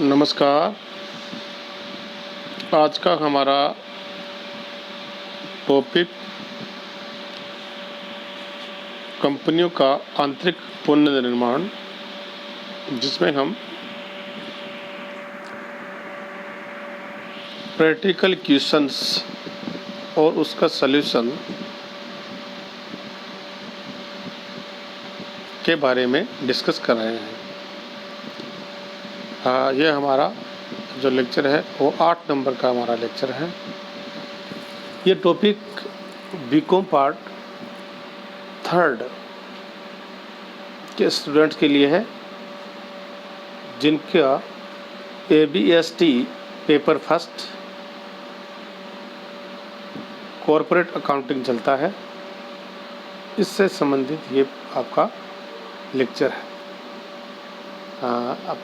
नमस्कार। आज का हमारा टॉपिक कंपनियों का आंतरिक पुनर्निर्माण, जिसमें हम प्रैक्टिकल क्वेश्चंस और उसका सलूशन के बारे में डिस्कस कर रहे हैं। यह हमारा जो लेक्चर है वो 8 नंबर का हमारा लेक्चर है। ये टॉपिक बीकॉम पार्ट 3 के स्टूडेंट्स के लिए है, जिनका ABST paper first corporate accounting चलता है। इससे संबंधित ये आपका लेक्चर है। अब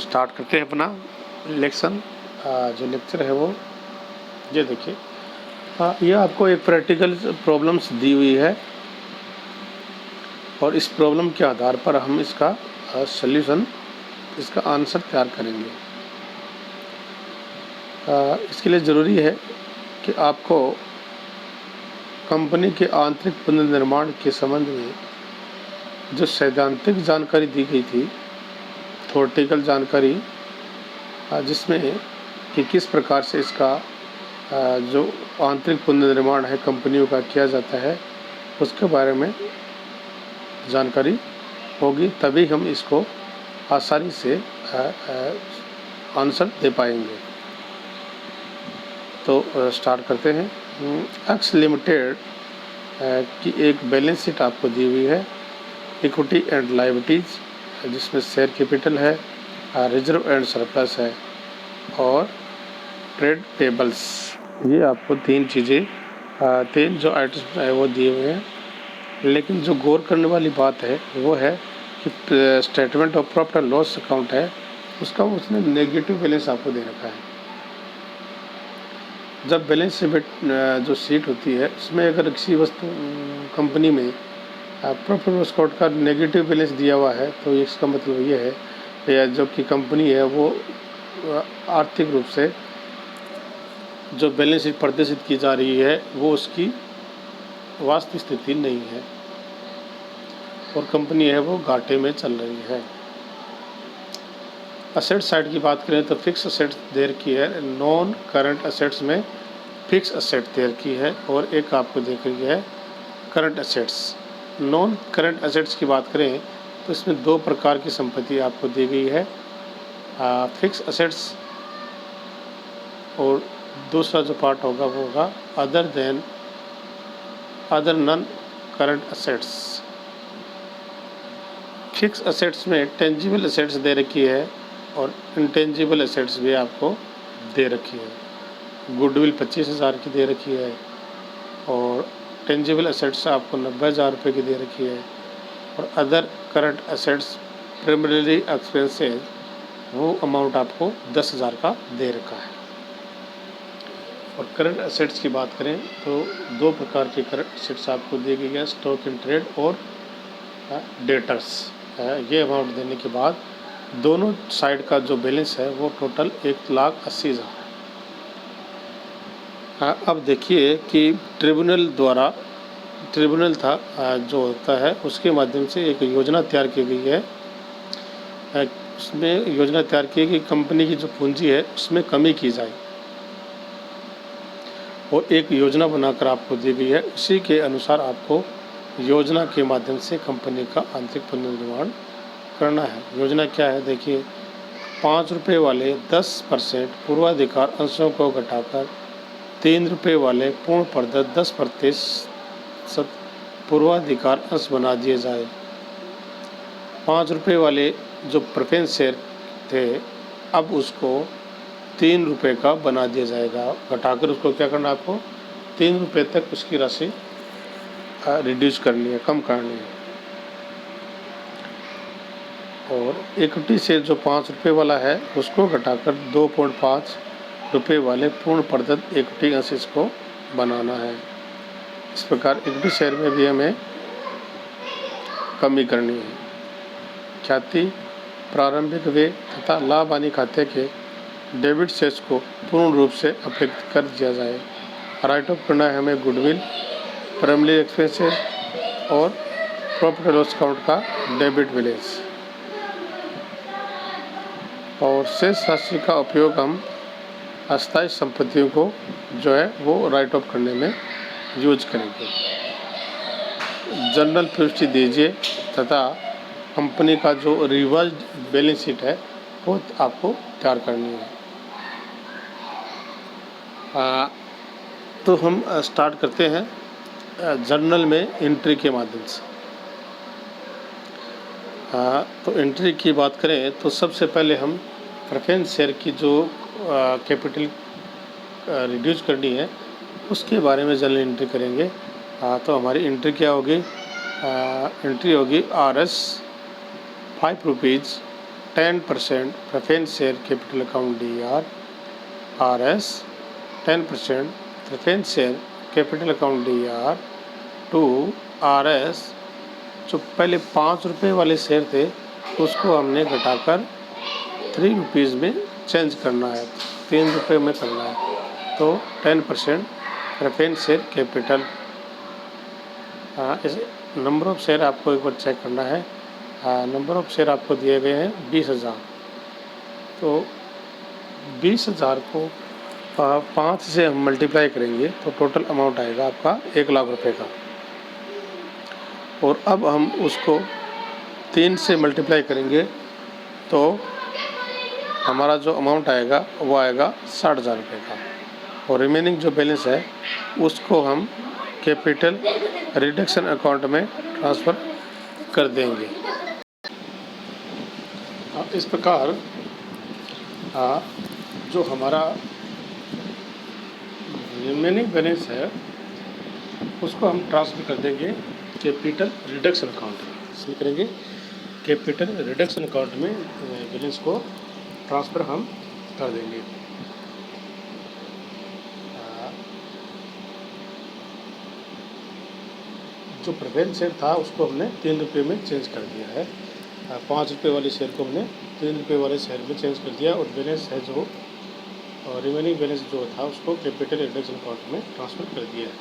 स्टार्ट करते हैं अपना लेक्शन। जो लेक्चर है वो ये देखिए। यह आपको एक प्रैक्टिकल प्रॉब्लम्स दी हुई है और इस प्रॉब्लम के आधार पर हम इसका सॉल्यूशन, इसका आंसर तैयार करेंगे। इसके लिए ज़रूरी है कि आपको कंपनी के आंतरिक पुनर्निर्माण के संबंध में जो सैद्धांतिक जानकारी दी गई थी, थ्योरेटिकल जानकारी, जिसमें कि किस प्रकार से इसका जो आंतरिक पुनर्निर्माण है कंपनियों का किया जाता है, उसके बारे में जानकारी होगी, तभी हम इसको आसानी से आंसर दे पाएंगे। तो स्टार्ट करते हैं। एक्स लिमिटेड की एक बैलेंस शीट आपको दी हुई है। इक्विटी एंड लायबिलिटीज, जिसमें शेयर कैपिटल है, रिजर्व एंड सरप्लस है और ट्रेड पेबल्स। ये आपको 3 चीज़ें, 3 जो आइटम्स है वो दिए हुए हैं। लेकिन जो गौर करने वाली बात है वो है कि statement of profit and loss account है, उसका उसने नेगेटिव बैलेंस आपको दे रखा है। जब बैलेंस शीट जो शीट होती है, उसमें अगर किसी वस्तु कंपनी में प्रॉफिट लॉस अकाउंट का नेगेटिव बैलेंस दिया हुआ है, तो इसका मतलब ये है कि जो कि कंपनी है वो आर्थिक रूप से जो बैलेंस शीट प्रदर्शित की जा रही है वो उसकी वास्तविक स्थिति नहीं है और कंपनी है वो घाटे में चल रही है। असेट साइड की बात करें तो फिक्स असेट्स दे रखी है, नॉन करंट असेट्स में फिक्स असेट दे रखी है और एक आपको देख रही है current assets. Non current assets की बात करें तो इसमें 2 प्रकार की संपत्ति आपको दी गई है, फिक्स असेट्स और दूसरा जो पार्ट होगा वो होगा other non current assets. Fix assets में टेंजिबल असेट्स दे रखी है और इंटेंजिबल असेट्स भी आपको दे रखी है। गुडविल 25,000 की दे रखी है और टेंजिबल असेट्स आपको 90,000 रुपये की दे रखी है और other current assets primary expenses वो अमाउंट आपको 10,000 का दे रखा है। और करंट असेट्स की बात करें तो 2 प्रकार के करंट असेट्स आपको दी गई है, स्टॉक इन ट्रेड और डेटर्स। ये अमाउंट देने के बाद दोनों साइड का जो बैलेंस है वो टोटल 1,80,000 है। अब देखिए कि ट्रिब्यूनल था जो होता है, उसके माध्यम से एक योजना तैयार की गई है। उसमें योजना तैयार की कि कंपनी की जो पूंजी है उसमें कमी की जाए और एक योजना बनाकर आपको दी गई है। उसी के अनुसार आपको योजना के माध्यम से कंपनी का आंतरिक पुनर्निर्माण करना है। योजना क्या है देखिए, 5 रुपये वाले 10% पूर्वाधिकार अंशों को घटाकर 3 रुपये वाले पूर्ण प्रदत्त 10% पूर्वाधिकार अंश बना दिए जाए। 5 रुपये वाले जो प्रेफरेंस शेयर थे, अब उसको 3 रुपये का बना दिया जाएगा। घटाकर उसको क्या करना, आपको 3 रुपये तक उसकी राशि रिड्यूस करनी है, कम करनी है। और इक्विटी शेयर जो 5 रुपये वाला है उसको घटाकर 2.5 रुपये वाले पूर्ण प्रदत्त इक्विटी अंश इसको बनाना है। इस प्रकार इक्विटी शेयर में भी हमें कमी करनी है। ख्याति प्रारंभिक व्यय तथा लाभ हानि खाते के डेबिट शेष को पूर्ण रूप से अपेक्षित कर दिया जाए। राइट ऑफ करना है हमें गुडविल, प्राइमरी एक्सपेंसेस और प्रॉफिट एंड लॉस अकाउंट का डेबिट बैलेंस। और शेष राशि का उपयोग हम अस्थायी संपत्तियों को जो है वो राइट ऑफ करने में यूज करेंगे। जनरल प्रविष्टि दीजिए तथा कंपनी का जो रिवाइज्ड बैलेंस शीट है वो आपको तैयार करनी है। तो हम स्टार्ट करते हैं जर्नल में एंट्री के माध्यम से। तो एंट्री की बात करें तो सबसे पहले हम प्रेफरेंस शेयर की जो कैपिटल रिड्यूस करनी है उसके बारे में जनरल एंट्री करेंगे। तो हमारी एंट्री क्या होगी? एंट्री होगी RS 5 rupees 10% preference share capital account DR, RS 10% preference share capital account DR to RS जो पहले 5 रुपये वाले शेयर थे उसको हमने घटाकर 3 रुपीज़ में चेंज करना है, 3 रुपये में करना है। तो 10% प्रेफरेंस शेयर कैपिटल। इस नंबर ऑफ शेयर आपको एक बार चेक करना है। नंबर ऑफ शेयर आपको दिए गए हैं 20,000। तो 20,000 को 5 से हम मल्टीप्लाई करेंगे तो टोटल अमाउंट आएगा आपका 1 लाख रुपए का। और अब हम उसको 3 से मल्टीप्लाई करेंगे तो हमारा जो अमाउंट आएगा वो आएगा 60,000 रुपये का। और रिमेनिंग जो बैलेंस है उसको हम कैपिटल रिडक्शन अकाउंट में ट्रांसफ़र कर देंगे। इस प्रकार जो हमारा रिमेनिंग बैलेंस है उसको हम ट्रांसफ़र कर देंगे कैपिटल रिडक्शन अकाउंट में। इसमें करेंगे कैपिटल रिडक्शन अकाउंट में बैलेंस को ट्रांसफ़र हम कर देंगे। जो प्रेफरेंस शेयर था उसको हमने 3 रुपये में चेंज कर दिया है। 5 रुपये वाले शेयर को हमने 3 रुपये वाले शेयर में चेंज कर दिया और बैलेंस है जो रिमेनिंग बैलेंस जो था उसको कैपिटल रिडक्शन अकाउंट में ट्रांसफ़र कर दिया है।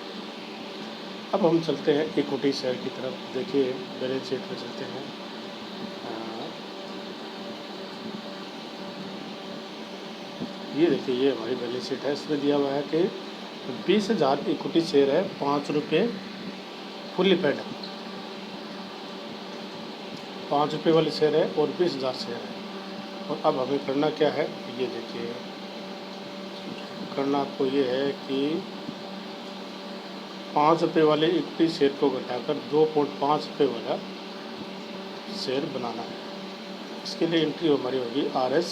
अब हम चलते हैं इक्विटी शेयर की तरफ। देखिए बैलेंस शीट में चलते हैं। ये देखिए ये हमारी बैलेंस शीट है। इसमें दिया हुआ है कि 20,000 इक्विटी शेयर है, 5 रुपये फुल्ली पेड 5 रुपये वाले शेयर है और 20,000 शेयर है। और अब हमें करना क्या है? ये देखिए करना आपको ये है कि 5 रुपये वाले इक्विटी शेयर को घटाकर 2.5 रुपये वाला शेयर बनाना है। इसके लिए एंट्री हमारी होगी RS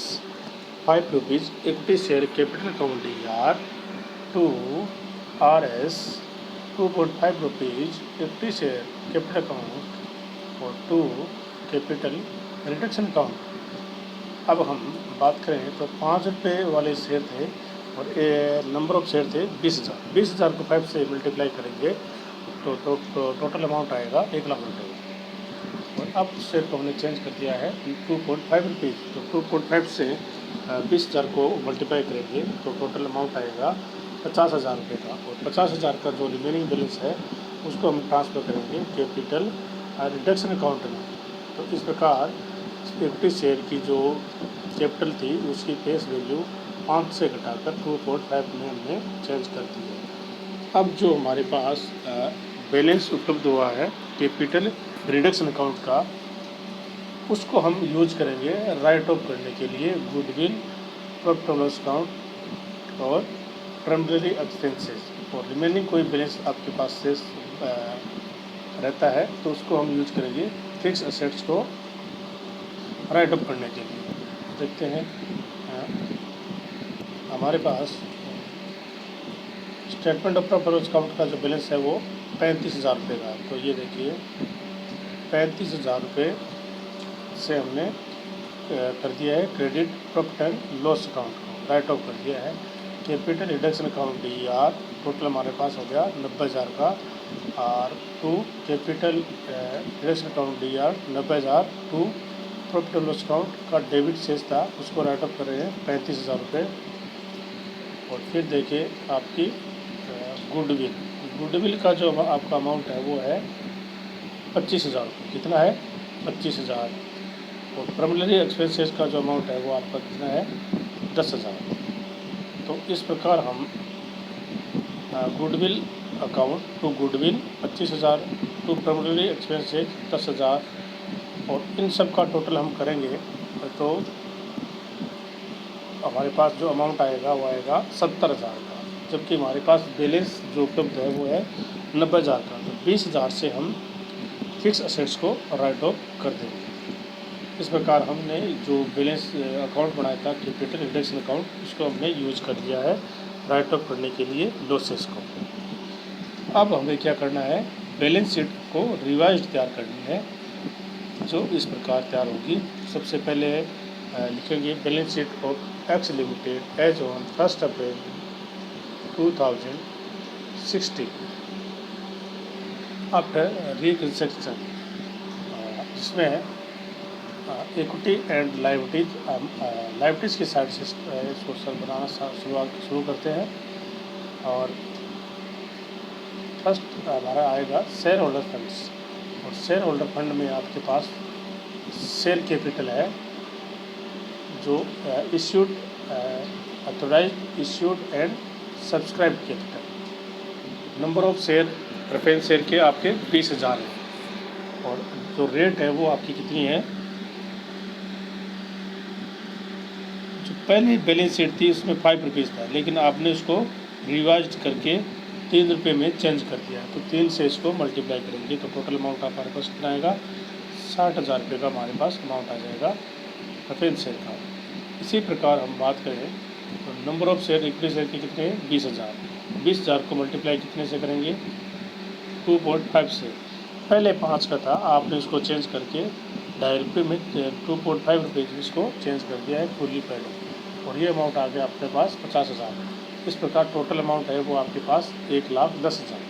5 rupees equity share capital account DR to RS 2.5 rupees equity share capital account और टू कैपिटल रिडक्शन अकाउंट। अब हम बात करें तो 5 रुपये वाले शेयर थे और नंबर ऑफ शेयर थे 20,000। 20,000 को 5 से मल्टीप्लाई करेंगे तो टोटल अमाउंट आएगा 1 लाख रुपये। और अब शेयर को हमने चेंज कर दिया है 2.5 रुपीज़। तो 2.5 से 20,000 को मल्टीप्लाई करेंगे तो टोटल अमाउंट आएगा 50,000 रुपये का। और 50,000 का जो रिमेनिंग बैलेंस है उसको हम ट्रांसफ़र करेंगे कैपिटल रिडक्शन अकाउंट में। तो इस प्रकार इक्विटी शेयर की जो कैपिटल थी उसकी फेस वैल्यू 5 से घटाकर 2.5 में हमने चेंज कर दी है। अब जो हमारे पास बैलेंस उपलब्ध हुआ है कैपिटल रिडक्शन अकाउंट का उसको हम यूज करेंगे राइट ऑफ करने के लिए goodwill, profit and loss account और प्राइमरी एक्सपेंसेस। और रिमेनिंग कोई बैलेंस आपके पास शेष रहता है तो उसको हम यूज करेंगे फिक्स एसेट्स को राइट ऑफ करने के लिए। देखते हैं हमारे पास statement of profit and loss account का जो बैलेंस है वो 35,000 रुपये का है। तो ये देखिए 35,000 रुपये से हमने कर दिया है credit profit and loss account को राइट ऑफ कर दिया है। Capital reduction account DR total हमारे पास हो गया 90,000 का और to capital reduction account DR 90,000 to profit and loss account का डेबिट शेष था उसको राइट ऑफ कर रहे हैं 35,000 रुपये। और फिर देखिए आपकी गुडविल, गुडविल का जो आपका अमाउंट है वो है 25,000 रुपये। कितना है? 25,000। और प्राइमरी एक्सपेंसेस का जो अमाउंट है वो आपका कितना है? 10,000। तो इस प्रकार हम goodwill account to goodwill 25,000 to primary expenses 10,000 और इन सब का टोटल हम करेंगे तो हमारे पास जो अमाउंट आएगा वो आएगा 70,000 का, जबकि हमारे पास बैलेंस जो उपलब्ध है वो है 90,000 का। तो 20,000 से हम फिक्स असेट्स को राइट ऑफ कर देंगे। इस प्रकार हमने जो बैलेंस अकाउंट बनाया था कैपिटल इंडेक्शन अकाउंट, उसको हमने यूज कर लिया है राइट ऑफ करने के लिए लॉसेस को। अब हमें क्या करना है? बैलेंस शीट को रिवाइज तैयार करनी है, जो इस प्रकार तैयार होगी। सबसे पहले लिखेंगे balance sheet of X limited as on 1 April 2016 after reconstruction, जिसमें इक्विटी एंड लाइबिलिटीज की साइड से इसको बनाना शुरू करते हैं। और फर्स्ट हमारा आएगा शेयर होल्डर फंड्स, और शेयर होल्डर फंड में आपके पास शेयर कैपिटल है जो issued authorised issued and subscribe capital. Number of share preference share के आपके 20,000 हैं। और जो रेट है वो आपकी कितनी है? जो पहली बैलेंस शीट थी उसमें 5 रुपीज़ था, लेकिन आपने उसको रिवाइज करके 3 रुपये में चेंज कर दिया। तो 3 से इसको मल्टीप्लाई करेंगे तो टोटल अमाउंट हमारे पास कितना आएगा? 60,000 रुपये का हमारे पास अमाउंट आ जाएगा प्रेफरेंस शेयर का। इसी प्रकार हम बात करें तो number of share equity share के कितने हैं? 20,000। 20,000 को मल्टीप्लाई कितने से करेंगे? 2.5 से। पहले 5 का था, आपने उसको चेंज करके 2.5 रुपये में 2.5 रुपये इसको चेंज कर दिया है फुली पेड, और ये अमाउंट आ गया आपके पास 50,000। इस प्रकार टोटल अमाउंट है वो आपके पास 1,10,000।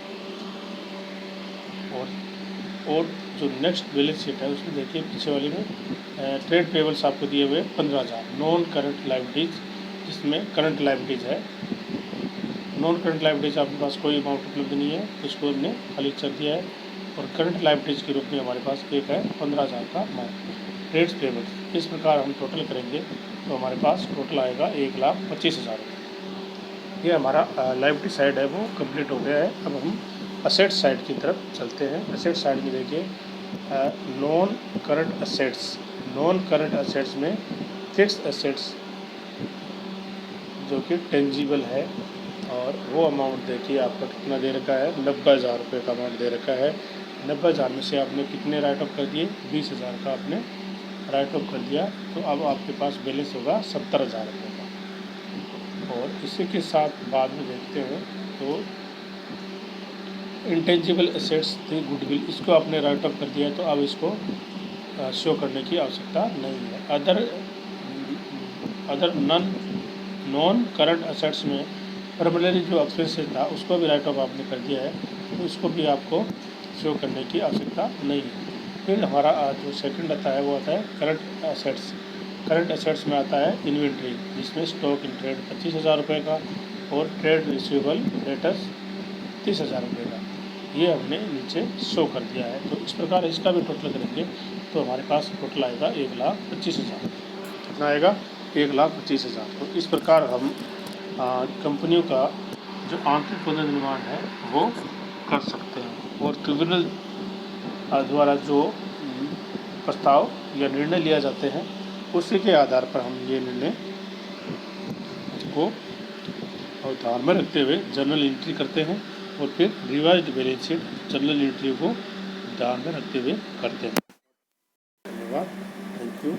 और जो नेक्स्ट बैलेंस शीट है उसमें देखिए पीछे वाली में ट्रेड पेबल्स आपको दिए हुए 15,000। नॉन करंट लाइबिलिटीज, जिसमें करंट लाइबिलिटीज है। नॉन करंट लाइबिलिटीज आपके पास कोई अमाउंट उपलब्ध नहीं है, उसको हमने खाली कर दिया है। और करंट लाइबिलिटीज के रूप में हमारे पास एक है 15,000 का अमाउंट। ट्रेड्स पेबल्स, इस प्रकार हम टोटल करेंगे तो हमारे पास टोटल आएगा 1,25,000। ये हमारा लाइबिलिटी साइड है वो कंप्लीट हो गया है। अब हम असेट साइड की तरफ चलते हैं। असेट साइड में देखिए non current assets, non current assets में फिक्स असेट्स जो कि टेंजिबल है, और वो अमाउंट देखिए आपका कितना दे रखा है? 90,000 रुपये का अमाउंट दे रखा है। 90,000 में से आपने कितने राइट ऑफ कर दिए? 20,000 का आपने राइट ऑफ कर दिया। तो अब आपके पास बैलेंस होगा 70,000 रुपये का। और इसी के साथ बाद में देखते हैं तो इंटेंजिबल एसेट्स थी गुडविल, इसको आपने राइट ऑफ कर दिया, तो अब इसको शो करने की आवश्यकता नहीं है। अदर नॉन करंट एसेट्स में प्राइमरी जो एक्सपेंसेस था उसको भी राइट ऑफ आपने कर दिया है, तो इसको भी आपको शो करने की आवश्यकता नहीं है। फिर हमारा जो सेकंड आता है वो आता है करंट एसेट्स। करंट एसेट्स में आता है इन्वेंट्री, जिसमें स्टॉक इन ट्रेड 25,000 रुपये का और ट्रेड रिसीवेबल डेटर्स 30,000 रुपये का, ये हमने नीचे शो कर दिया है। तो इस प्रकार इसका भी टोटल करेंगे तो हमारे पास टोटल आएगा 1,25,000। कितना आएगा? 1,25,000। तो इस प्रकार हम कंपनियों का जो आंतरिक पुनर्निर्माण है वो कर सकते हैं। और ट्रिब्यूनल द्वारा जो प्रस्ताव या निर्णय लिया जाते हैं उसी के आधार पर हम ये निर्णय को ध्यान में रखते हुए जर्नल एंट्री करते हैं, और फिर revised balance sheet journal entry को ध्यान में रखते हुए करते हैं। धन्यवाद। Thank you.